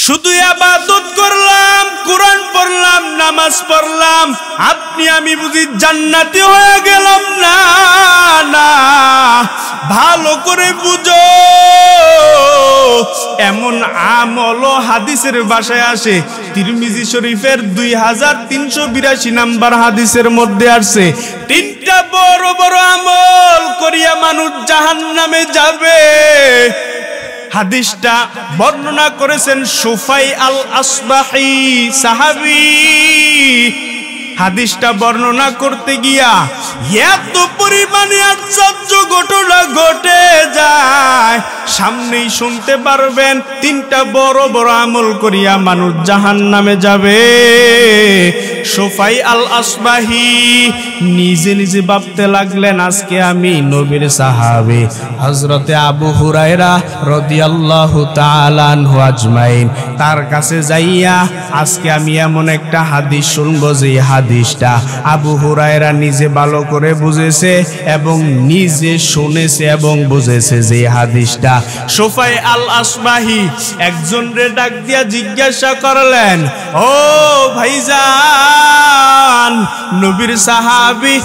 শুধু ইবাদত করলাম, কোরআন পড়লাম, নামাজ পড়লাম, আপনি আমি বুঝি জান্নাতি হয়ে গেলাম? না না, ভালো করে বুঝো, এমন আমল হাদিসের ভাষায় আসে। তিরমিজি শরীফের 2382 নাম্বার হাদিসের মধ্যে আসছে, তিনটা বড় বড় আমল করিয়া মানুষ জাহান্নামে যাবে। হাদিসটা বর্ণনা করেছেন সুফাই আল আসবাহি সাহাবী। হাদিসটা বর্ণনা করতে গিয়া এত পরিমাণে আশ্চর্য ঘটনা ঘটে যায়, সামনেই শুনতে পারবেন। তিনটা বড় বড় আমল করিয়া মানুষ জাহান্নামে যাবে। সুফাই আল আসবাহি নিজে নিজে ভাবতে লাগলেন, আজকে আমি নবীর সাহাবী হযরতে আবু হুরায়রা রাদিয়াল্লাহু তাআলা আনহু আজমাইন, তার কাছে যাইয়া আজকে আমি এমন একটা হাদিস শুনবো যে হাদিসটা আবু হুরায়রা নিজে ভালো করে বুঝেছে এবং নিজে শুনেছে এবং বুঝেছে। যে হাদিসটা সুফাই আল আসবাহি একজন রে ডাক দিয়া জিজ্ঞাসা করলেন, ও ভাইজান, নবীর সাহাবী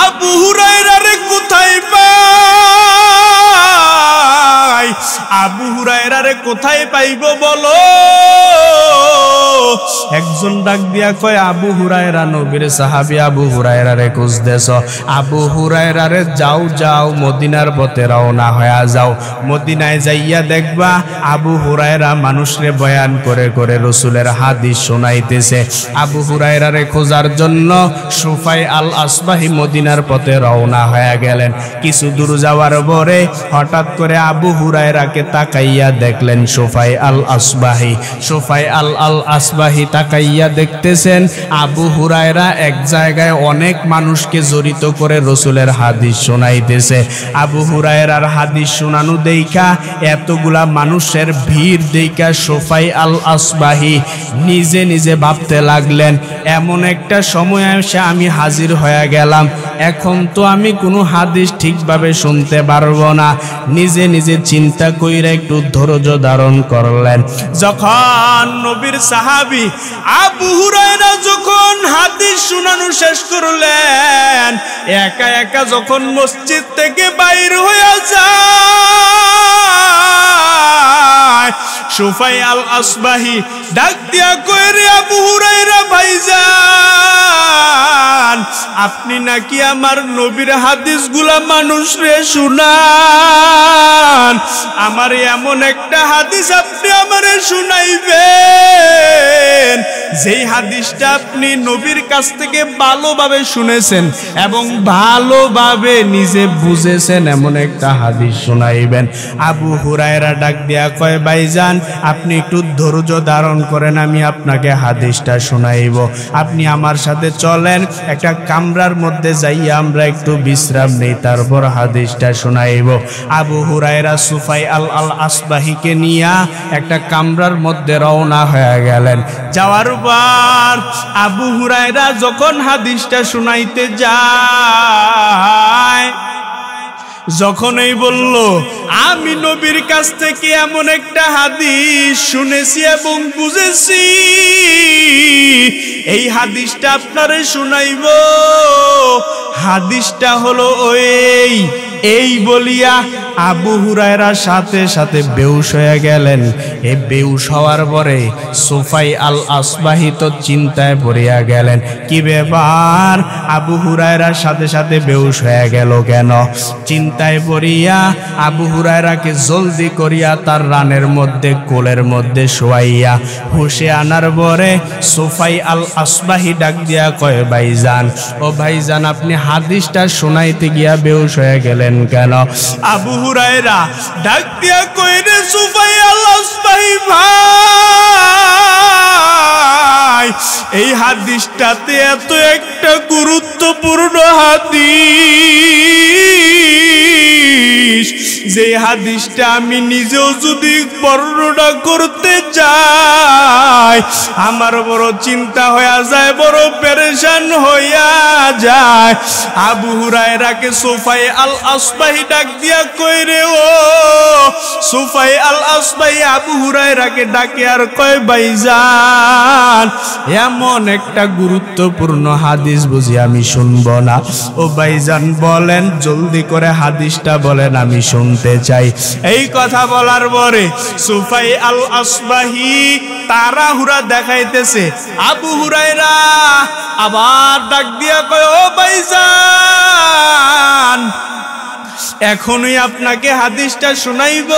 আবু হুরায়রা রে কোথায় পাই? আবু হুরায়রা রে কোথায় পাইব বলো? একজন ডাক দিয়া কয়, আবু হুরায়রা নবীর সাহাবী আবু হুরায়রা রে খুঁজতেছ? আবু হুরায়রা রে যাও যাও, মদিনার পথে রওনা হয়ে যাও। মদিনায় যাইয়া দেখবা আবু হুরায়রা মানুষরে বয়ান করে করে রাসূলের হাদিস শোনাইতেছে। আবু হুরায়রা রে খোঁজার জন্য সুফাই আল আসবাহি মদিনার পথে রওনা হয়ে গেলেন। কিছু দূর যাওয়ার পরে হঠাৎ করে আবু হুরায়রাকে তাকাইয়া দেখলেন সুফাই আল আসবাহি। সুফাই আল আসবাহি তাকাইয়া দেখতেছেন আবু হুরায়রা এক জায়গায় অনেক মানুষকে জড়িত করে রাসূলের হাদিস শোনাইতেছে। আবু হুরায়রার হাদিস শোনানো দেইখা, এতগুলা মানুষের ভিড় দেইখা সুফাই আল আসবাহি নিজে নিজে ভাবতে লাগলেন, এমন একটা সময় এসে আমি হাজির হয়ে গেলাম, এখন তো আমি কোনো হাদিস ঠিকভাবে শুনতে পারবো না। নিজে নিজে চিন্তা কইরা একটু ধৈর্য ধারণ করলেন। যখন নবীর সাহাবী আবু হুরায়রা যখন হাদিস শোনানো শেষ করলেন, একা একা যখন মসজিদ থেকে বাইর হয়ে যায়, সুফাই আল আসবাহি ডাক দিয়া কয়, রে আবু হুরায়রা ভাইজান, আপনি নাকি আমার নবীর হাদিসগুলা মানুষরে শুনান, আমার এমন একটা হাদিস আপনি আমারে শুনাইবেন যেই হাদিসটা আপনি নবীর কাছ থেকে ভালোভাবে শুনেছেন এবং ভালোভাবে নিজে বুঝেছেন, এমন একটা হাদিস শোনাইবেন। আবু হুরায়রা ডাক দিয়া কয়, ভাইজান আপনি একটু ধৈর্য ধারণ করেন, আমি আপনাকে হাদিসটা শোনাইব। আপনি আমার সাথে চলেন, একটা কামরার মধ্যে যাইয়া আমরা একটু বিশ্রাম নেই, তারপর হাদিসটা শোনাইব। আবু হুরায়রা সুফাই আল আসবাহিকে নিয়া একটা কামরার মধ্যে রওনা হয়ে গেলেন। যাওয়ার পর আবু হুরায়রা যখন হাদিসটা শোনাইতে যায়, যখনই বলল আমি নবীর কাছ থেকে এমন একটা হাদিস শুনেছি এবং বুঝেছি, এই হাদিসটা আপনারে শুনাইব, হাদিসটা হলো এই বলিয়া আবু হুরায়রা সাথে সাথে বেহুশ হয়ে গেলেন। এই বেহুশ হওয়ার পরে সুফাই আল আসবাহি তো চিন্তায় পড়িয়া গেলেন, কি ব্যাপার, আবু হুরায়রার সাথে সাথে বেহুশ হয়ে গেল কেন? চিন্তায় পড়িয়া আবু হুরায়রাকে জলদি করিয়া তার রানের মধ্যে কোলের মধ্যে শোয়াইয়া হুশে আনার পরে সুফাই আল আসবাহি ডাক দিয়া কয়, ভাইজান, ও ভাইজান, আপনি হাদিসটা শোনাইতে গিয়া বেহুশ হয়ে গেলেন কেন? আবু হুরায়রা ডাক দিয়া কয়, রে সুফাই আল আসবাহি ভাই, এই হাদিসটাতে এত একটা গুরুত্বপূর্ণ হাদিস, যে হাদিসটা আমি নিজেও যদি বর্ণনা করতে যাই যায়, আমার বড় চিন্তা হইয়া যায়, বড় পেরেশান হইয়া যায়। আবু হুরায়রাকে সুফাই আল আসবাহি ডাক দিয়া কইরে, ও সুফাই আল আসবাহি আবু হুরায়রাকে ডাকে আর কয়, ভাইজান এমন একটা গুরুত্বপূর্ণ হাদিস বুঝি আমি শুনবো না? ও ভাইজান বলেন, জলদি করে হাদিসটা বলেন, আমি শুনতে চাই। এই কথা বলার পরে সুফাই আল আসবাহি তাড়াহুড়া দেখাইতেছে। আবু হুরায়রা আবার ডাক দিয়া কয়, ও ভাইজান এখনই আপনাকে হাদিসটা শুনাইব।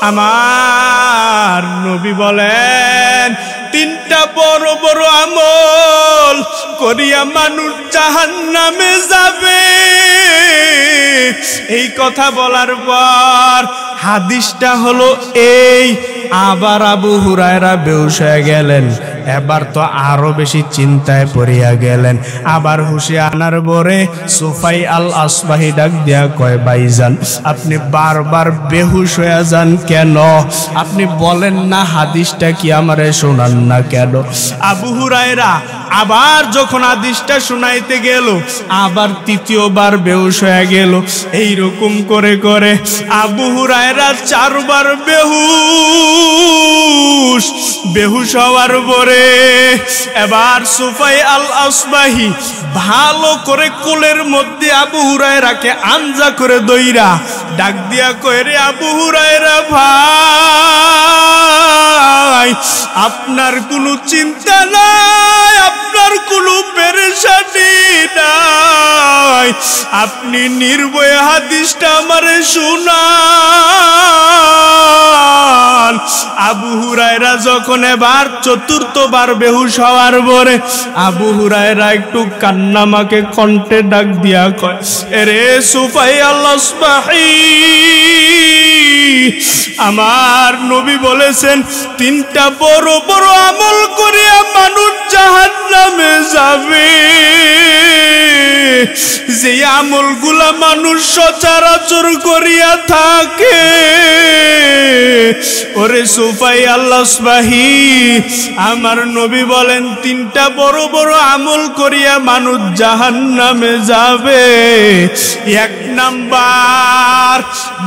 আমার নবী বলেন, তিনটা বড় বড় আমল করিয়া মানুষ জাহান্নামে যাবে। এই কথা বলার পর হাদিসটা হলো এই। আবার আবু হুরায়রা বেহুশ হয়ে গেলেন। এবার তো আরো বেশি চিন্তায় পড়িয়া গেলেন। আবার হুশে আনার পরে সুফাই আল আসবাহি ডাক দিয়া কয়, ভাইজান আপনি বারবার বেহুশ হয়ে যান কেন? আপনি বলেন না হাদিসটা কি আমারে শোনান না কেন? আবু হুরায়রা আবার যখন হাদিসটা শুনাইতে গেল, আবার তৃতীয়বার বেহুশ হয়ে গেল। এইরকম করে করে আবু হুরায়রা চারবার বেহুশ। বেহুশ হওয়ার পরে এবার সুফাই আল আসবাহি ভালো করে কোলের মধ্যে আবু হুরায়রাকে আঞ্জা করে দইরা ডাক দিয়া কয়, রে আবু হুরায়রা ভাই, আপনার কোনো চিন্তা নাই, আপনার কোনো পেরেশানি নাই, আপনি নির্ভয়ে হাদিসটা আমারে শুনান। আবু হুরায়রা যখন এবার চতুর্থবার বেহুশ হওয়ার পরে আবু হুরায়রা একটু কান্নামাকে কণ্ঠে ডাক দিয়া কয়, রে সুফাই আল আসবাহি, আমার নবী বলেছেন তিনটা বড় বড় আমল করিয়া মানুষ জাহান্নামে যাবে। যে আমলগুলা মানুষ সচরাচর করিয়া থাকে, ওরে সুফাই আল আসবাহি, আমার নবী বলেন তিনটা বড় বড় আমল করিয়া মানুষ জাহান্নামে যাবে। এক নাম্বার,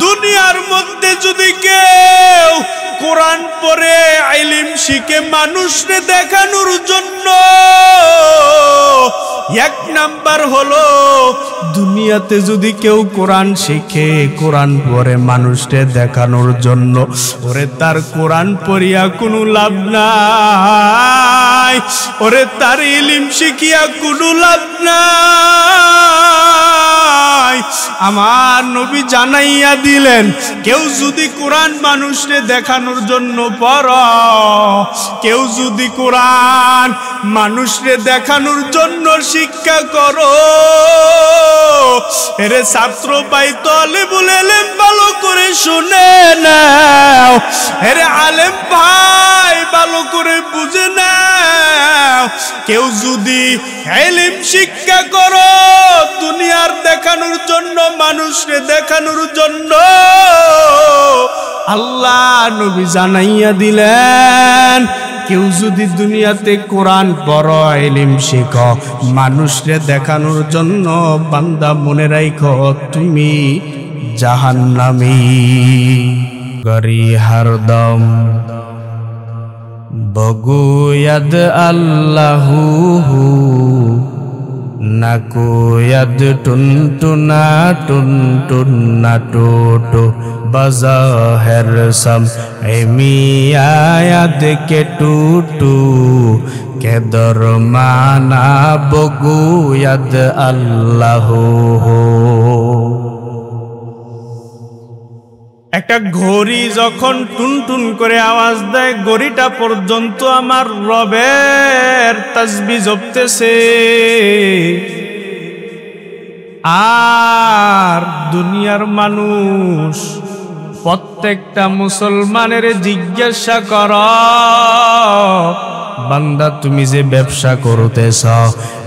দুনিয়ার মধ্যে যদি কেউ কোরআন পড়ে ইলম শিখে মানুষকে দেখানোর জন্য, এক নাম্বার হলো দুনিয়াতে যদি কেউ কোরআন শিখে, কোরআন পড়ে মানুষকে দেখানোর জন্য, ওরে তার কোরআন পড়িয়া কোনো লাভ নাই, ওরে তার ইলম শিখিয়া কোনো লাভ নাই। আমার নবী জানাইয়া দিলেন, কেউ যদি কোরআন মানুষকে দেখানোর জন্য পড়ো, কেউ যদি কোরআন মানুষকে দেখানোর জন্য শিক্ষা করো, এরে ছাত্র পাই তালিবুল ইলম ভালো করে শুনে নাও, এরে আলেম ভাই ভালো করে বুঝে নাও, কেউ যদি ইলম শিক্ষা করো দুনিয়ার দেখানোর জন্য, মানুষকে দেখানোর জন্য, আল্লাহ নবী জানাইয়া দিলেন, কেউ যদি দুনিয়াতে কোরআন পড়ো, ইলম শিখো, মানুষকে দেখানোর জন্য, বান্দা মনে রাখো তুমি জাহান্নামী। গরি হরদম বগুয়াদ আল্লাহু নাকুয়াদ টুনটুনা টুনটুনা টোটো বাজাহের সম এমিয়াদ কে টুটু কে দরমানা বগুয়াদ আল্লাহু। একটা ঘড়ি যখন টুনটুন করে আওয়াজ দেয়, ঘড়িটা পর্যন্ত আমার রবের তাসবিহ জপতেছে। আর দুনিয়ার মানুষ প্রত্যেকটা মুসলমানের জিজ্ঞাসা কর, বান্দা তুমি যে ব্যবসা করতেছ,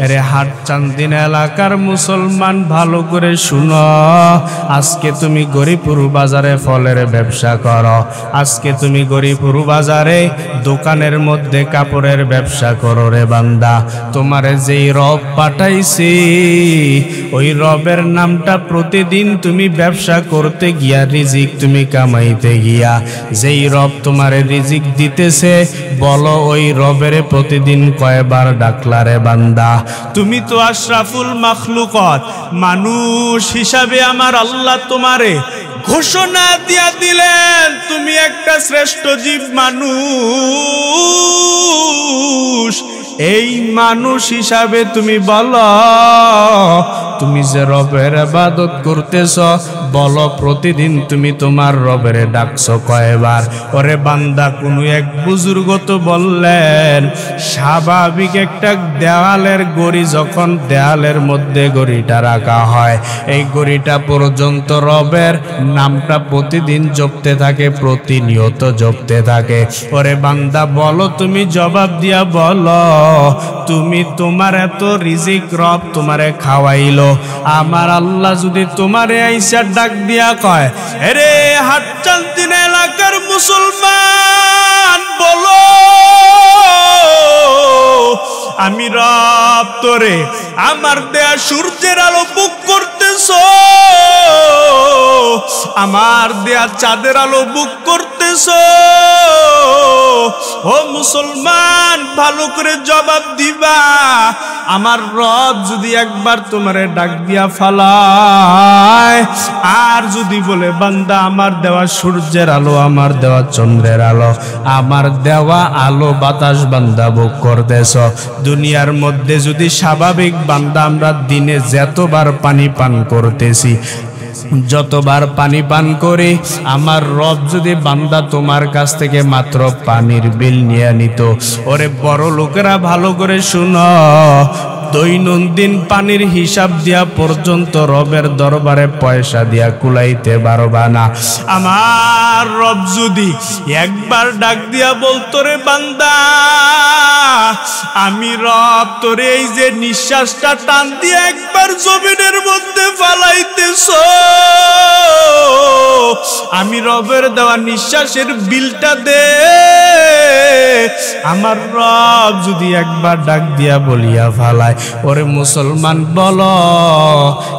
আরে হাটচান্দিনা এলাকার মুসলমান ভালো করে শুনো, আজকে তুমি গরিপুর বাজারে ফলের ব্যবসা করো, আজকে তুমি গরিপুর বাজারে দোকানের মধ্যে কাপড়ের ব্যবসা করো রে বান্দা, তোমারে যেই রব পাঠাইছি ওই রবের নামটা প্রতিদিন তুমি ব্যবসা করতে গিয়া, রিজিক তুমি কামাইতে গিয়া যেই রব তোমারে রিজিক দিতেছে, বলো ওই রবের প্রতিদিন কয়বার ডাকলা রে বান্দা? তুমি তো আশরাফুল মাখলুকাত, মানুষ হিসাবে আমার আল্লাহ তোমারে ঘোষণা দিয়া দিলেন তুমি একটা শ্রেষ্ঠ জীব মানুষ। এই মানুষ হিসাবে তুমি বলো, তুমি যে রবের ইবাদত করতেছ, বলো প্রতিদিন তুমি তোমার রবের ডাকছো কয়বার? ওরে বান্দা, কোনো এক বুজুর্গ তো বললেন, স্বাভাবিক একটা দেওয়ালের গড়ি যখন দেওয়ালের মধ্যে গড়িটা রাখা হয়, এই গড়িটা পর্যন্ত রবের নামটা প্রতিদিন জপতে থাকে, প্রতিনিয়ত জপতে থাকে। ওরে বান্দা বলো, তুমি জবাব দিয়া বলো, তুমি তোমার এত রিজিক রব তোমারে খাওয়াইলো, আমার আল্লাহ যদি তোমারে আইসা ডাক দিয়া কয়, আরে হাটচান্দিনা এলাকার মুসলমান বলো, আমি রব তোরে আমার দেয়া সূর্যের আলো বুক করতেছ, আমার দেয়া চাঁদের আলো বুক করতেছ, ও মুসলমান ভালো করে জবাব দিবা। আমার রব যদি একবার তোমারে ডাক দিয়া ফালায়, আর যদি বলে বান্দা আমার দেওয়া সূর্যের আলো, আমার দেওয়া চন্দ্রের আলো, আমার দেওয়া আলো বাতাস বান্দা ভোগ করতেছ, দুনিয়ার মধ্যে যদি স্বাভাবিক বান্দা আমরা দিনে যতবার পানি পান করতেছি, যতবার পানি পান করে, আমার রব যদি বান্দা তোমার কাছ থেকে মাত্র পানির বিল নিয়ে নিত, ওরে বড় লোকেরা ভালো করে শুনো, দৈনন্দিন পানির হিসাব দিয়া পর্যন্ত রবের দরবারে পয়সা দিয়া কুলাইতে পারবা না। আমার রব যদি একবার ডাক দিয়া বলতো, রে বান্দা আমি রব তোরে এই যে নিঃশ্বাসটা টান দিয়ে একবার জমিনের মধ্যে ফালাইতেছ, আমি রবের দেওয়া নিঃশ্বাসের বিলটা দে। আমার রব যদি একবার ডাক দিয়া বলিয়া ফালায়, ওরে মুসলমান বলো,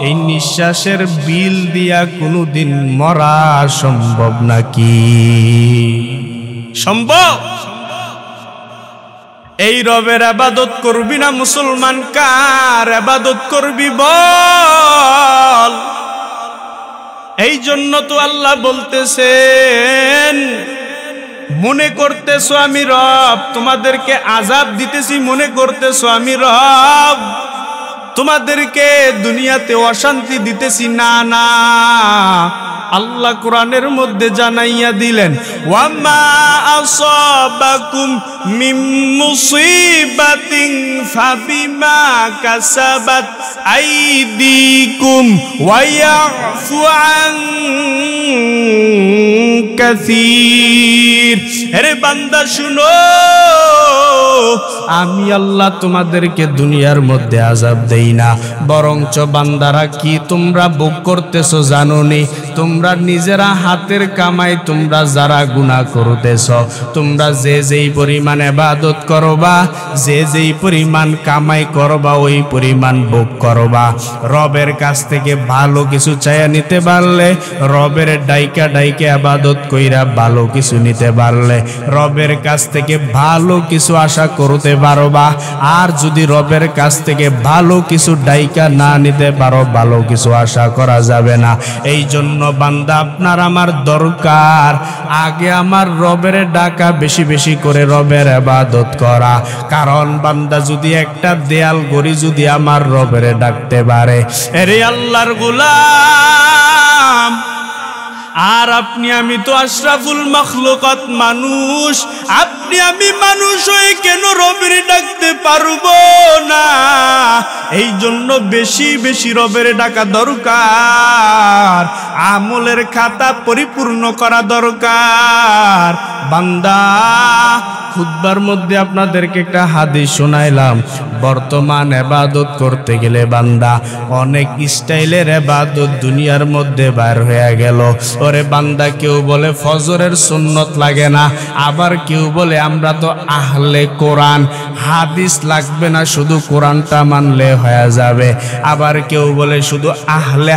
এই নিঃশ্বাসের বিল দিয়া কোনোদিন মরা সম্ভব নাকি? সম্ভব? এই রবের ইবাদত করবি না মুসলমান, কার ইবাদত করবি বল? এই জন্য তো আল্লাহ বলতেছেন, মনে করতেছো আমি রব তোমাদেরকে আযাব দিতেছি, মনে করতেছো আমি রব তোমাদেরকে দুনিয়াতে অশান্তি দিতেছি, না না, আল্লাহ কোরআনের মধ্যে জানাইয়া দিলেন, ওয়ামা আসাবাকুম মিন মুসিবাতিন ফাবিমা কাসাবাত আইদিকুম ওয়া ইয়াফু আন কাসীর। আরে বান্দা শুনো, আমি আল্লাহ তোমাদেরকে দুনিয়ার মধ্যে আযাব দেই না, বরঞ্চ বান্দারা কি তোমরা ভোগ করতেছো জানোনি? তোমরা নিজেরা হাতের কামাই তোমরা যারা গুনাহ করতেছ, তোমরা যে যেই পরিমাণ ইবাদত করবা, যে যেই পরিমাণ কামাই করবা, ওই পরিমাণ ভোগ করবা। রবের কাছ থেকে ভালো কিছু চাইয়া নিতে পারলে, রবের ডাইকা ডাইকে ইবাদত কইরা ভালো কিছু নিতে পারলে, রবের কাছ থেকে ভালো কিছু আশা করতে পারবা। আর যদি রবের কাছ থেকে ভালো কিছু ডাইকা না নিতে পারো, ভালো কিছু আশা করা যাবে না। এই জন্য বান্দা আপনার আমার দরকার আগে আমার রবের ডাকা, বেশি বেশি করে রবের ইবাদত করা। কারণ বান্দা যদি একটা দেয়াল গড়ি যদি আমার রবের ডাকতে পারে, এরে আল্লাহর গোলাম, আর আপনি আমি তো আশরাফুল মাখলুকাত মানুষ, আপনি আমি মানুষ হয়ে কেন রবের ডাকতে পারবো না? এই জন্য বেশি বেশি রবের ডাকা দরকার, আমলের খাতা পরিপূর্ণ করা দরকার, বান্দা খুতবার মধ্যে আপনাদেরকে একটা হাদিস শোনাইলাম। বর্তমান ইবাদত করতে গেলে বান্দা অনেক স্টাইলের ইবাদত দুনিয়ার মধ্যে বাইর হয়ে গেল। ওরে বান্দা, কেউ বলে ফজরের সুন্নত লাগে না, আবার কেউ বলে আমরা তো আহলে কোরআন, হাদিস লাগবে না, শুধু কোরআনটা মানলে হয়ে যাবে। আবার কেউ বলে শুধু আহলে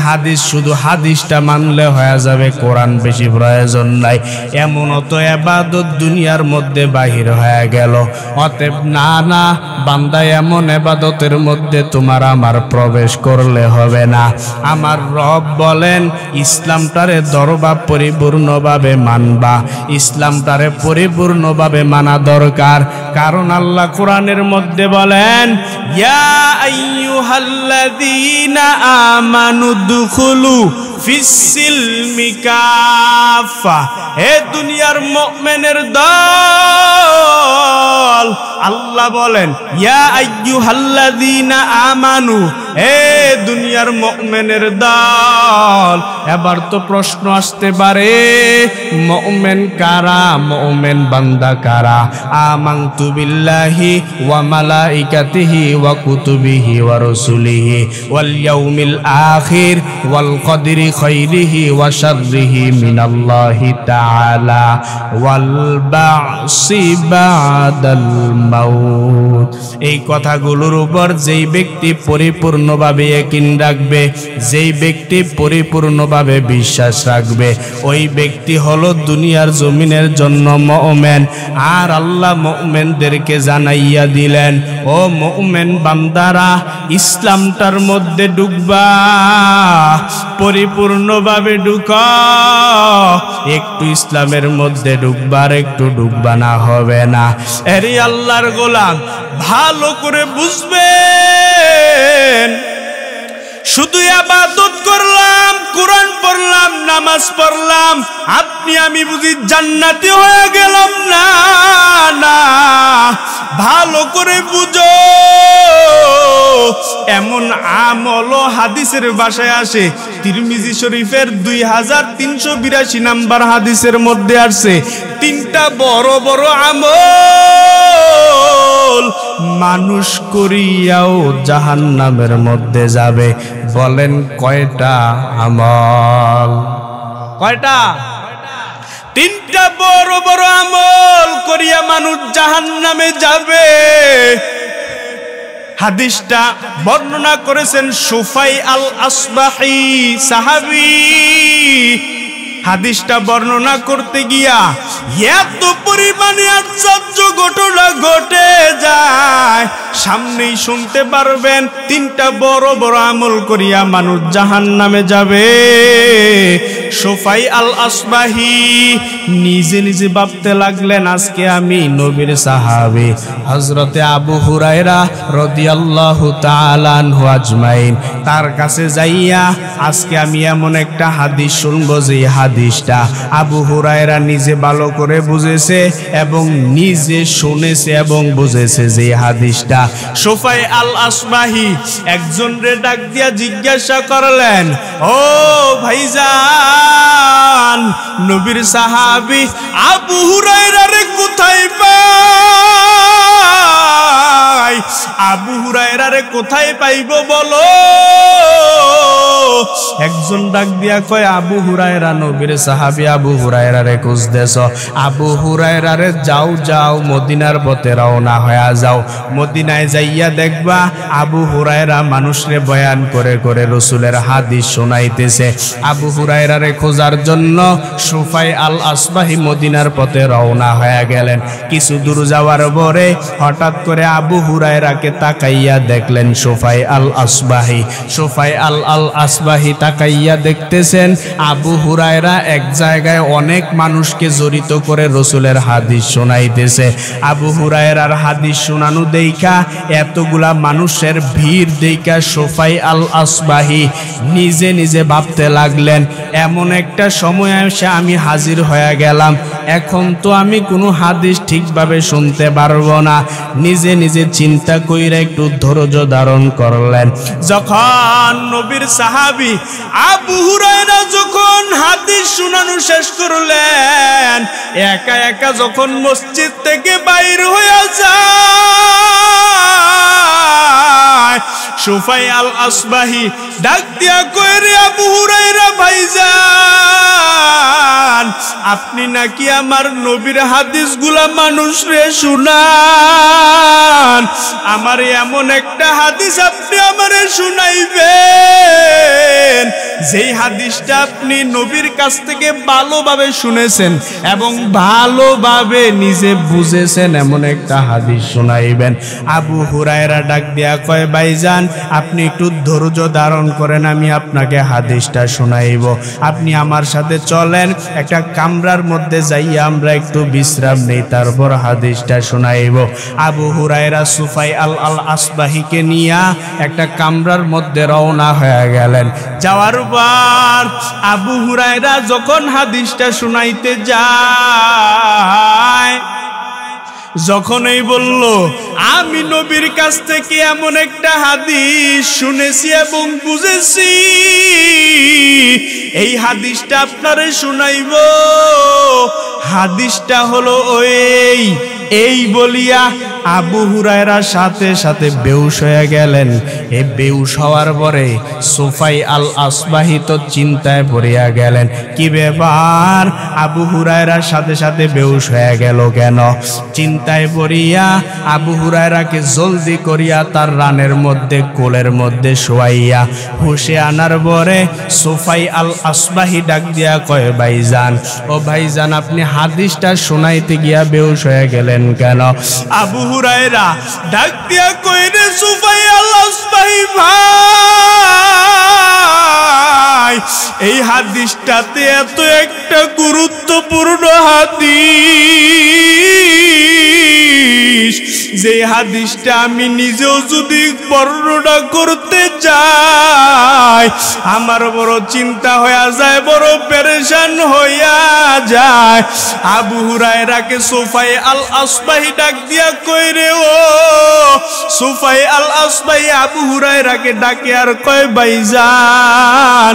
হাদিস শুধু হাদিসটা মানলে হয়ে যাবে, কোরআন বেশি প্রয়োজন নাই। এমন তো ইবাদত দুনিয়ার মধ্যে বাহির হয়ে গেল। অতএব না না বান্দা, এমন ইবাদতের মধ্যে তোমার আমার প্রবেশ করলে হবে না। আমার রব বলেন ইসলামটারে দরবা পরিপূর্ণভাবে মানবা, ইসলামটারে পরিপূর্ণভাবে মানা দরকার। কারণ আল্লাহ কোরআনের মধ্যে বলেন ইয়া আইয়ুহাল্লাযীনা আমানু দুখুলু ফিস-সিলমি কাফা। হে দুনিয়ার মুমিনের দল, আল্লাহ বলেন ইয়া আইয়ুহাল্লাযীনা আমানু, হে দুনিয়ার মুমিনের দল। এবার তো প্রশ্ন আসতে পারে, মুমিন কারা? মুমিন বান্দা কারা? আমানতু বিল্লাহি ওয়া মালাইকাতিহি ওয়া কুতুবিহি ওয়া রাসূলিহি ওয়াল ইয়াউমিল আখির ওয়াল কদরি খাইরিহি ওয়া শাররিহি মিনাল্লাহি তাআলা ওয়াল বা'সি বা'দাল মাউত। এই কথাগুলোর উপর যেই ব্যক্তি পরিপূর্ণভাবে ইয়াকিন রাখবে, যেই ব্যক্তি পরিপূর্ণভাবে বিশ্বাস রাখবে, ওই ব্যক্তি হলো দুনিয়ার জমিনের জন্য মুমিন। আর আল্লাহ মুমিনদেরকে জানাইয়া দিলেন, ও মুমিন বান্দারা, ইসলামটার মধ্যে ঢুকবা, পরিপূর্ণভাবে ঢুকা। একটু ইসলামের মধ্যে ঢুকবার, একটু ঢুকবা না হবে না। এরই আল্লাহর গোলাম ভালো করে বুঝবেন, শুধু ইবাদত করলাম, কোরআন পড়লাম, নামাজ পড়লাম, আপনি আমি বুঝি জান্নাতি হয়ে গেলাম না। না, ভালো করে বুঝো, এমন আমল হাদিসের ভাষায় আসে। তিরমিজি শরীফের 2382 নাম্বার হাদিসের মধ্যে আসছে, তিনটা বড় বড় আমল মানুষ করিয়াও জাহান্নামের মধ্যে যাবে। বলেন কয়টা আমল? কয়টা? তিনটা বড় বড় আমল করিয়া মানুষ জাহান্নামে যাবে। হাদিসটা বর্ণনা করেছেন সুফাই আল আসবাহি সাহাবী। হাদিসটা বর্ণনা করতে গিয়া এত পরিমাণে আশ্চর্য ঘটনা ঘটে যায়, সামনেই শুনতে পারবেন। তিনটা বড় বড় আমল করিয়া মানুষ জাহান্নামে যাবে। সুফাই আল আসবাহি নিজে নিজে ভাবতে লাগলেন, আজকে আমি নবীর সাহাবী হযরতে আবু হুরায়রা রাদিয়াল্লাহু তাআলা আনহু আজমাইন, তার কাছে যাইয়া আজকে আমি এমন একটা হাদিস শুনবো যে হাদিসটা আবু হুরায়রা নিজে ভালো করে বুঝেছে এবং নিজে শুনেছে এবং বুঝেছে। যে হাদিসটা সুফাই আল আসবাহি একজন রে ডাক দিয়া জিজ্ঞাসা করলেন, ও ভাইজান, নবীর সাহাবী আবু হুরায়রা রে কোথায় পাই? আবু হুরায়রা রে কোথায় পাইব বলো? একজন ডাক দিয়া কয়, আবু হুরায়রা নবীর সাহাবী আবু হুরায়রা রে খুঁজতেছ? আবু হুরায়রা রে যাও যাও, মদিনার পথে রওনা হয়ে যাও। মদিনায় যাইয়া দেখবা আবু হুরায়রা মানুষরে বয়ান করে করে রাসূলের হাদিস শোনাইতেছে। আবু হুরায়রা রে খোঁজার জন্য সুফাই আল আসবাহি মদিনার পথে রওনা হয়ে গেলেন। কিছু দূর যাওয়ার পরে হঠাৎ করে আবু হুরায়রাকে তাকাইয়া দেখলেন সুফাই আল আসবাহি। সুফাই আল আসবাহি তাকাইয়া দেখতেছেন আবু হুরায়রা এক জায়গায় অনেক মানুষকে জড়িত করে রাসূলের হাদিস শোনাইতেছে। আবু হুরায়রার হাদিস শোনানো দেইখা, এতগুলা মানুষের ভিড় দেইখা সুফাই আল আসবাহি নিজে নিজে ভাবতে লাগলেন, এমন একটা সময় এসে আমি হাজির হয়ে গেলাম, এখন তো আমি কোনো হাদিস ঠিকভাবে শুনতে পারবো না। নিজে নিজে চিন্তা কইরা একটু ধৈর্য ধারণ করলেন। যখন নবীর সাহাবী আবু হুরায়রা যখন হাদিস শোনানো শেষ করলেন, একা একা যখন মসজিদ থেকে বাইর হয়ে যায়, সুফাই আল আসবাহি ডাক দিয়া কয়, রে আবু হুরায়রা ভাইজান, আপনি নাকি আমার নবীর হাদিসগুলা মানুষরে শুনান, আমার এমন একটা হাদিস আপনি আমারে শুনাইবেন যেই হাদিসটা আপনি নবীর কাছ থেকে ভালোভাবে শুনেছেন এবং ভালোভাবে নিজে বুঝেছেন, এমন একটা হাদিস শুনাইবেন। আবু হুরায়রা ডাক দিয়া কয়, ভাইজান আপনি একটু ধৈর্য ধারণ করেন, আমি আপনাকে হাদিসটা শুনাইব। আপনি আমার সাথে চলেন, একটা কামরার মধ্যে যাইয়া আমরা একটু বিশ্রাম নেই, তারপর হাদিসটা শুনাইব। আবু হুরায়রা সুফাই আল আসবাহিকে নিয়া একটা কামরার মধ্যে রওনা হয়ে গেলেন। যাওয়ার পর আবু হুরায়রা যখন হাদিসটা শুনাইতে যায়, যখনই বলল আমি নবীর কাছ থেকে এমন একটা হাদিস শুনেছি এবং বুঝেছি, এই হাদিসটা আপনারে শুনাইব, হাদিসটা হলো এই বলিয়া আবু হুরায়রা সাথে সাথে বেহুশ হয়ে গেলেন। এই বেহুশ হওয়ার পরে সুফাই আল আসবাহি তো চিন্তায় পড়িয়া গেলেন, কি ব্যাপার, আবু হুরায়রার সাথে সাথে বেহুশ হয়ে গেল কেন? চিন্তায় পড়িয়া আবু হুরায়রাকে জলদি করিয়া তার রানের মধ্যে কোলের মধ্যে শোয়াইয়া হুশে আনার পরে সুফাই আল আসবাহি ডাক দিয়া কয়, ভাইজান, ও ভাইজান, আপনি হাদিসটা শোনাইতে গিয়া বেহুশ হয়ে গেলেন কেন? আবু হুরায়রা ডাক দিয়া কয়, রে সুফাই আল আসবাহি ভাই, এই হাদিসটাতে এত একটা গুরুত্বপূর্ণ হাদিস, যে হাদিসটা আমি নিজেও যদি বর্ণনা করতে যাই আমার বড় চিন্তা হইয়া যায়, বড় পেরেশান হইয়া যায়। আবু হুরায়রাকে সুফাই আল আসবাহি ডাক দিয়া কয়, রে ও সুফাই আল আসবাহি আবু হুরায়রাকে ডাকে আর কয়, ভাইজান,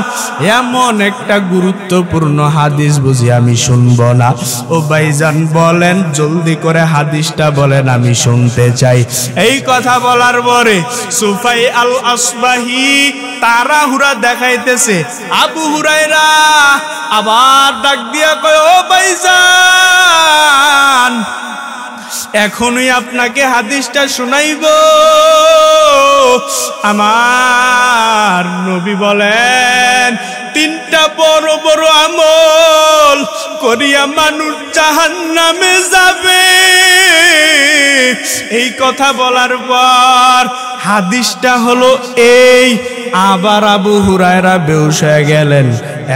এমন একটা গুরুত্বপূর্ণ হাদিস বুঝি আমি শুনবো না? ও ভাইজান বলেন, জলদি করে হাদিসটা বলেন, আমি শুনতে চাই। এই কথা বলার পরে সুফাই আল আসবাহি তাড়াহুড়া দেখাইতেছে। আবু হুরায়রা আবার ডাক দিয়া কয়, ও ভাইজান, এখনই আপনাকে হাদিসটা শুনাইব। আমার নবী বলেন, তিনটা বড় বড় আমল করিয়া মানুষ জাহান্নামে যাবে। এই কথা বলার পর হাদিসটা হলো এই। আবার আবু হুরায়রা বেহুশ হয়ে গেলেন।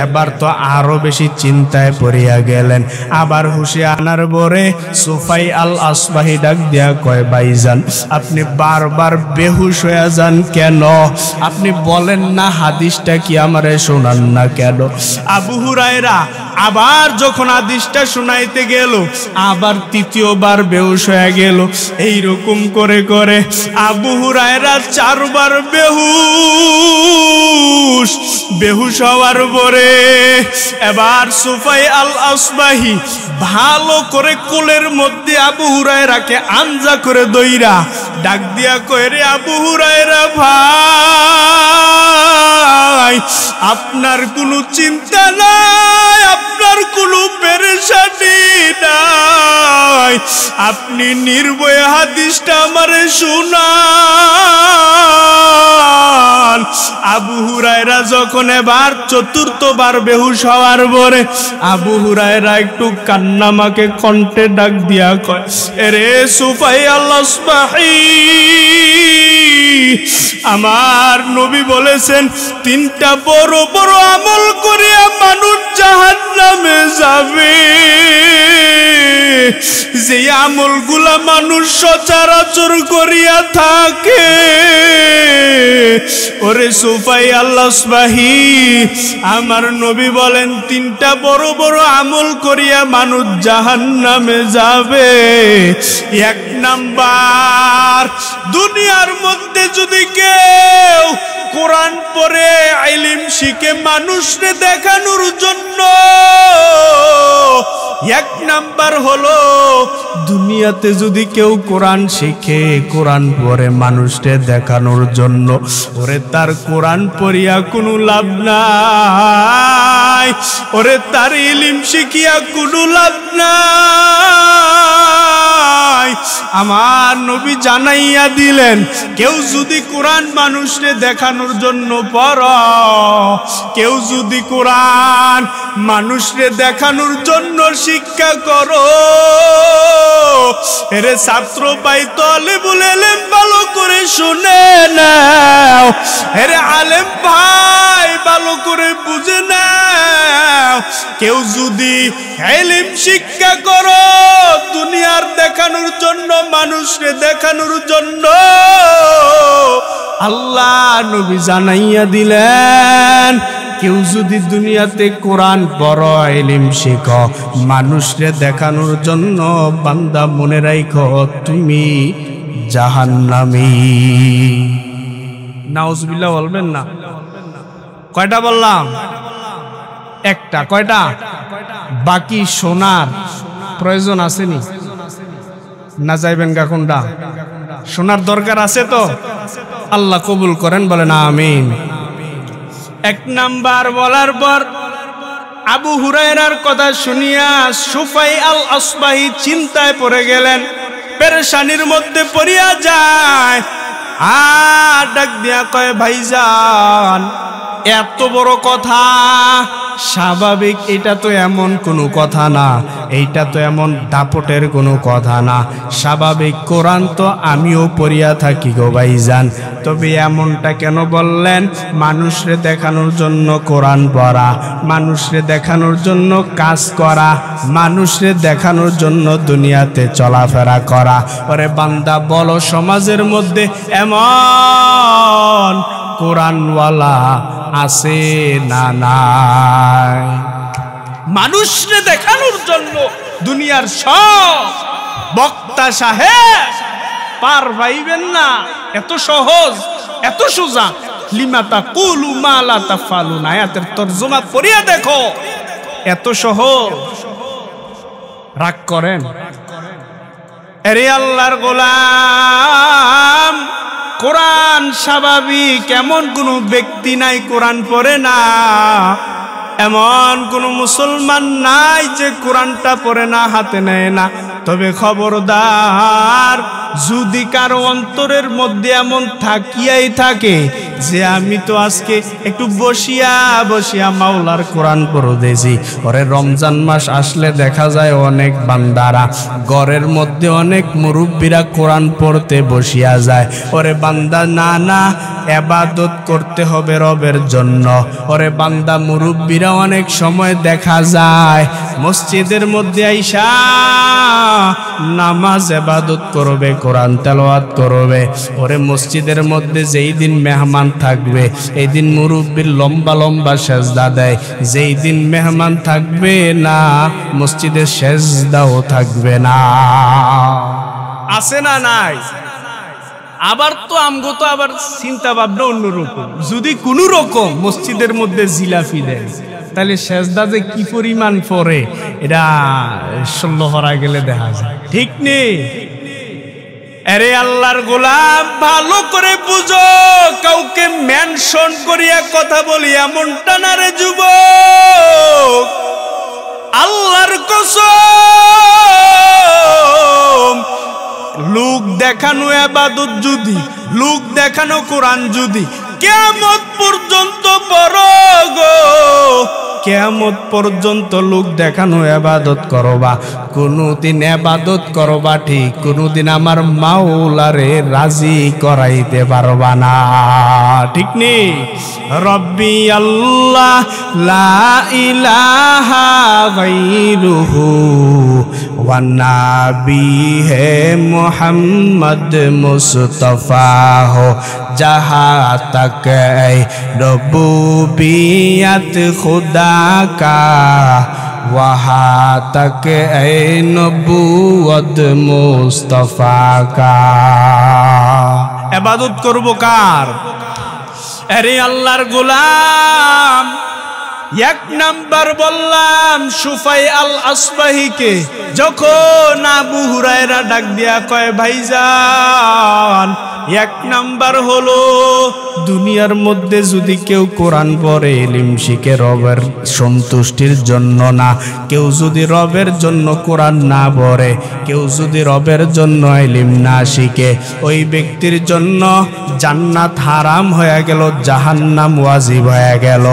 এবার তো আরো বেশি চিন্তায় পড়িয়া গেলেন। আবার হুশে আনার পরে সুফাই আল আসবাহি ডাক দিয়া কয়, ভাইজান, আপনি বারবার বেহুশ হয়ে যান কেন? আপনি বলেন না হাদিসটা কি আমারে শোনান না কেন? আবু হুরায়রা আবার যখন হাদিসটা শুনাইতে গেল, আবার তৃতীয়বার বেহুশ হয়ে গেল। এইরকম করে করে আবু হুরায়রা চারবার বেহুশ হওয়ার পরে এবার সুফাই আল আসবাহি ভালো করে কোলের মধ্যে আবু হুরায়রাকে আঞ্জা করে দইরা ডাক দিয়া কয়, রে আবু হুরায়রা ভাই, আপনার কোনো চিন্তা নাই, আপনার কোনো পেরেশানি নাই, আপনি নির্ভয়ে হাদিসটা আমারে শুনান। আবু হুরায়রা যখন এবার চতুর্থবার বেহুশ হওয়ার পরে আবু হুরায়রা একটু কান্নামাকে কণ্ঠে ডাক দিয়া কয়, রে সুফাই আল আসবাহি, আমার নবী বলেছেন তিনটা বড় বড় আমল করিয়া মানুষ জাহান্নামে যাবে। যে আমলগুলা মানুষ সচরাচর করিয়া থাকে, ওরে সুফাই আল্লাহবাহী, আমার নবী বলেন তিনটা বড় বড় আমল করিয়া মানুষ জাহান্নামে যাবে। এক নাম্বার, দুনিয়ার মধ্যে যদি কেউ কোরআন পড়ে ইলম শিখে মানুষকে দেখানোর জন্য, এক নাম্বার হলো দুনিয়াতে যদি কেউ কোরআন শিখে কোরআন পড়ে মানুষকে দেখানোর জন্য, ওরে তার কোরআন পড়িয়া কোনো লাভ নাই, ওরে তার ইলম শিখিয়া কোনো লাভ নাই। আমার নবী জানাইয়া দিলেন, কেউ যদি কোরআন মানুষকে দেখানোর জন্য পড়ো, কেউ যদি কোরআন মানুষকে দেখানোর জন্য শিক্ষা করো, এরে ছাত্র ভাই তালিবুল ইলম ভালো করে শুনে নাও, এরে আলেম ভাই ভালো করে বুঝে নাও, কেউ যদি ইলম শিক্ষা করো দুনিয়ার দেখানোর জন্য, মানুষকে দেখানোর জন্য, আল্লাহ নবী জানাইয়া দিলেন, কেউ যদি দুনিয়াতে কোরআন পড়ো ইলম শিখো মানুষকে দেখানোর জন্য, বান্দা মনে রাখো তুমি জাহান্নামী। নাউজুবিল্লাহ বলবেন না? কয়টা বললাম? একটা। কয়টা? বাকি শোনার প্রয়োজন আসেনি না? যাইবেন গা কোনটা? শোনার দরকার আছে তো? আল্লাহ কবুল করেন, বলেন আমিন। এক নাম্বার বলার পর আবু হুরায়রার কথা শুনিয়া সুফাই আল আসবাহি চিন্তায় পড়ে গেলেন, পেরেশানির মধ্যে পড়িয়া যায়। আর ডাক দিয়া কয়, ভাইজান এত বড় কথা, স্বাভাবিক এটা তো এমন কোনো কথা না, এইটা তো এমন দাপটের কোনো কথা না, স্বাভাবিক কোরআন তো আমিও পড়িয়া থাকি গো ভাইজান, তবে এমনটা কেন বললেন? মানুষরে দেখানোর জন্য কোরআন পড়া, মানুষরে দেখানোর জন্য কাজ করা, মানুষরে দেখানোর জন্য দুনিয়াতে চলাফেরা করা। ওরে বান্দা বলো, সমাজের মধ্যে এমন কোরআনওয়ালা আছে না নাই? মানুষকে দেখানোর জন্য দুনিয়ার সব বক্তা সাহেব পার পাইবেন না। এত সহজ, এত সোজা। লিমা তাকুলু মা লা তাফালুন, আয়াতের তরজমা পড়িয়া দেখো, এত সহজ। রাগ করেন? আরে আল্লাহর গোলাম, কোরআন স্বাভাবিক এমন কোনো ব্যক্তি নাই কোরআন পড়ে না, এমন কোনো মুসলমান নাই যে কোরআনটা পড়ে না, হাতে নেয় না। তবে খবরদার, যদি কারো অন্তরের মধ্যে এমন থাকিয়াই থাকে যে আমি তো আজকে একটু বসিয়া বসিয়া মাওলার কোরআন পড়তেছি, ওরে রমজান মাস আসলে দেখা যায় অনেক বান্দারা ঘরের মধ্যে অনেক মুরব্বীরা কোরআন পড়তে বসিয়া যায়। ওরে বান্দা, না না, ইবাদত করতে হবে রবের জন্য। ওরে বান্দা, মুরব্বীরা অনেক সময় দেখা যায় মসজিদের মধ্যে আইসা নামাজ ইবাদত করবে, কোরআন তেলাওয়াত করবে। ওরে মসজিদের মধ্যে যেই দিন মেহমান থাকবে এই দিন মুরব্বির লম্বা লম্বা সেজদা দেয়, যেই দিন মেহমান থাকবে না মসজিদের সেজদাও থাকবে না। আছে না নাই? আবার তো আমগো তো আবার চিন্তা ভাবনা অন্যরকম। যদি কোনো রকম মসজিদের মধ্যে জিলাফি দেয় তাহলে সেজদা যে কি পরিমাণ পড়ে এটা 16 হরা গেলে দেখা যায়, ঠিক নেই? আরে আল্লাহর গোলাম, ভালো করে বুঝো, কাউকে মেনশন করিয়া কথা বলি এমনটা না রে যুবক। আল্লাহর কসম, লোক দেখানো ইবাদত যদি, লোক দেখানো কোরআন যদি কিয়ামত পর্যন্ত পড়ো গো, কিয়ামত পর্যন্ত লোক দেখানো ইবাদত করবা, কোনদিন ইবাদত করবা ঠিক, কোনদিন আমার মাওলারে রাজি করাইতে পারবা না, ঠিক নেই? রব্বি আল্লাহ লা ইলাহা গায়রুহু व नाबी है मोहम्मद मुस्तफ़ा हो जहाँ तक रबूबियत खुदा का वहाँ तक नबूवत मुस्तफ़ा का। इबादत करबो कार? अरे अल्लाहर गुलाम। एक नंबर বললাম সুফাই আল আসবাহিকে, যখন আবু হুরায়রা ডাক দিয়া কয় ভাইজান, এক নাম্বার হলো দুনিয়ার মধ্যে যদি কেউ কোরআন পড়ে ইলম শিখে রবের সন্তুষ্টির জন্য না, কেউ যদি রবের জন্য কোরআন না পড়ে, কেউ যদি রবের জন্য ইলম না শিখে, ওই ব্যক্তির জন্য জান্নাত হারাম হয়ে গেল, জাহান্নাম ওয়াজিব হয়ে গেল।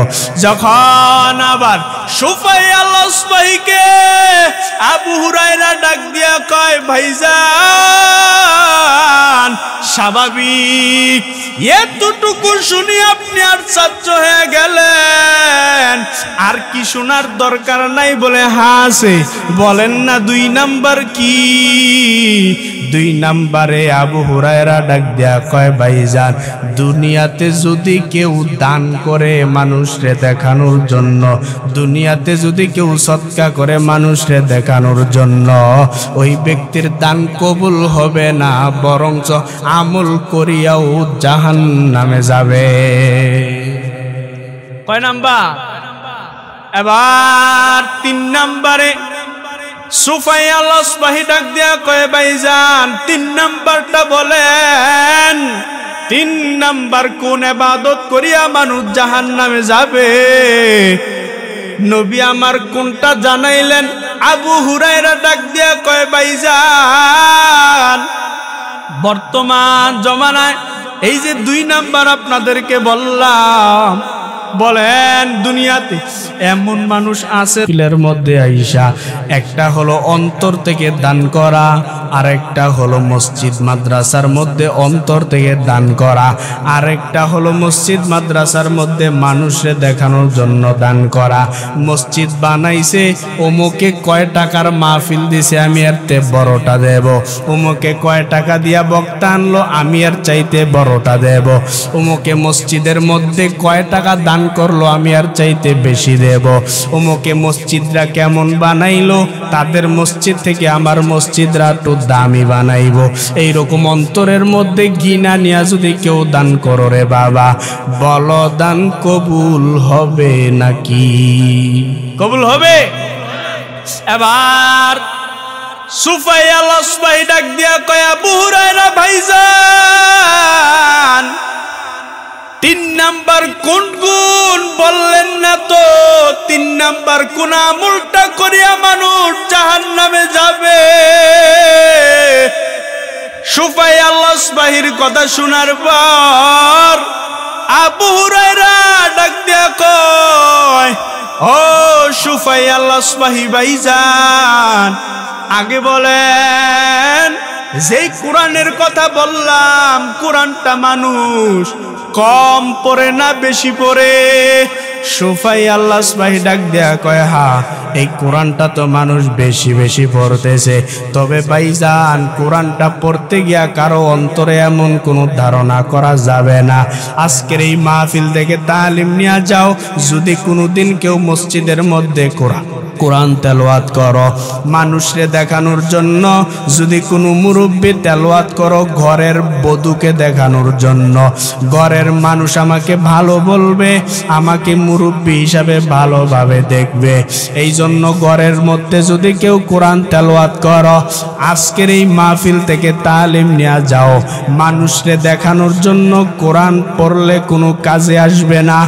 যখন আবার সুফাই আল আসবাহিকে আবু হুরায়রা ডাক দিয়া কয় ভাইজান, স্বাভাবিক এতটুকু শুনি আপনি আর ছাত্র হয়ে গেলেন, আর কি শোনার দরকার নাই? বলে হ্যাঁ আছে। বলেন না দুই নাম্বার কি? দুই নাম্বারে আবু হুরায়রা ডাক দিয়া কয় ভাইজান, দুনিয়াতে যদি কেউ দান করে মানুষরে দেখানোর জন্য, দুনিয়াতে যদি কেউ সদকা করে মানুষরে দেখানোর জন্য, ওই ব্যক্তির দান কবুল হবে না, বরঞ্চ আমল করিয়াও জাহান্নামে যাবে। কয় নাম্বার? এবার তিন নাম্বারে সুফাই আল আসবাহি ডাক দিয়া কয় ভাইজান, তিন নাম্বারটা বলেন। তিন নাম্বার কোন ইবাদত করিয়া মানুষ জাহান্নামে যাবে? নবী আমার কোনটা জানাইলেন? আবু হুরায়রা ডাক দিয়া কয় ভাইজান, বর্তমান জমানায় এই যে দুই নাম্বার আপনাদেরকে বললাম, বলেন দুনিয়াতে এমন মানুষ আছে এর মধ্যে আইসা, একটা হলো অন্তর থেকে দান করা, আর একটা হলো মসজিদ মাদ্রাসার মধ্যে অন্তর থেকে দান করা, আর একটা হলো মসজিদ মাদ্রাসার মধ্যে মানুষে দেখানোর জন্য দান করা। মসজিদ বানাইছে, ওমকে কয় টাকার মাহফিল দিছে, আমি এর তে বড়টা দেব। ওমকে কয় টাকা দিয়া বক্তা আনলো, আমি এর চাইতে বড়টা দেব। ওমকে মসজিদের মধ্যে কয় টাকা দান করলো, আমি আর চাইতে বেশি দেব। ওমকে মসজিদরা কেমন বানাইলো, তাদের মসজিদ থেকে আমার মসজিদরা একটু দামি বানাইবো। এইরকম অন্তরের মধ্যে ঘৃণা নিয়ে যদি কেউ দান করো রে বাবা, বলো দান কবুল হবে নাকি? কবুল হবে? এবার সুফাই আল আসবাহি ডাক দিয়া কয় আবু হুরায়রা ভাইজান, তিন নাম্বার কোন গুণ বললেন না তো? তিন নাম্বার কোন আমলটা করিয়া মানুষ জাহান্নামে যাবে? সুফাই আল আসবাহির কথা শোনার পর আবু হুরায়রা ডাক দিয়া কয়, ও সুফাই আল আসবাহি ভাইজান, আগে বলেন যেই কোরআনের কথা বললাম, কোরআনটা মানুষ কম পড়ে না বেশি পড়ে? সুফাই আল আসবাহি ডাক দেয়া কয়, হ্যাঁ এই কোরআনটা তো মানুষ বেশি বেশি পড়তেছে, তবে ভাইজান কোরআনটা পড়তে গিয়া কারো অন্তরে এমন কোনো ধারণা করা যাবে না। আজকের এই মাহফিল থেকে তালিম নিয়ে যাও, যদি কোনোদিন কেউ মসজিদের মধ্যে কোরআন তেলাওয়াত করো মানুষরে দেখানোর জন্য, যদি কোনো মুরব্বি তেলাওয়াত করো ঘরের বধূকে দেখানোর জন্য, ঘরের মানুষ আমাকে ভালো বলবে, আমাকে মুরব্বি হিসাবে ভালোভাবে দেখবে। এই জন্য ঘরের মধ্যে যদি কেউ কোরআন তেলাওয়াত করো, আজকের এই মাহফিল থেকে তালিম নিয়ে যাও, মানুষরে দেখানোর জন্য কোরআন পড়লে কোনো কাজে আসবে না,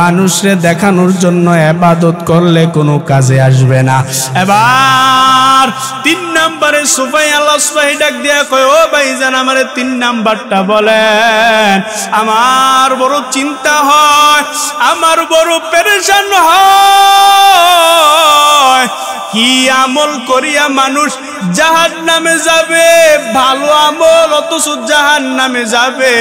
মানুষরে দেখানোর জন্য ইবাদত করলে কোনো কাজে আসবে না। এবার তিন নম্বরে সুফাই আল আসবাহি ডাক দিয়া কয়, ও ভাইজান আমারে তিন নাম্বারটা বলেন। আমার বড় চিন্তা হয়, আমার বড় পেরেশান হয়, কয় কি আমল করিয়া মানুষ জাহান্নামে যাবে, ভালো আমল অথচ জাহান্নামে যাবে।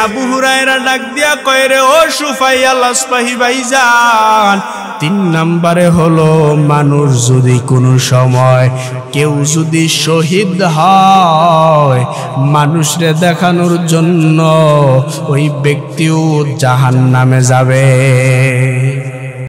আবু হুরায়রা ডাক দিয়া কয় রে ও সুফাইয়া লাসফাহি ভাইজান, 3 নম্বরে হলো মানুষ যদি কোনো সময় কেউ যদি শহীদ হয়, মানুষরে দেখানোর জন্য ওই ব্যক্তিও জাহান্নামে যাবে।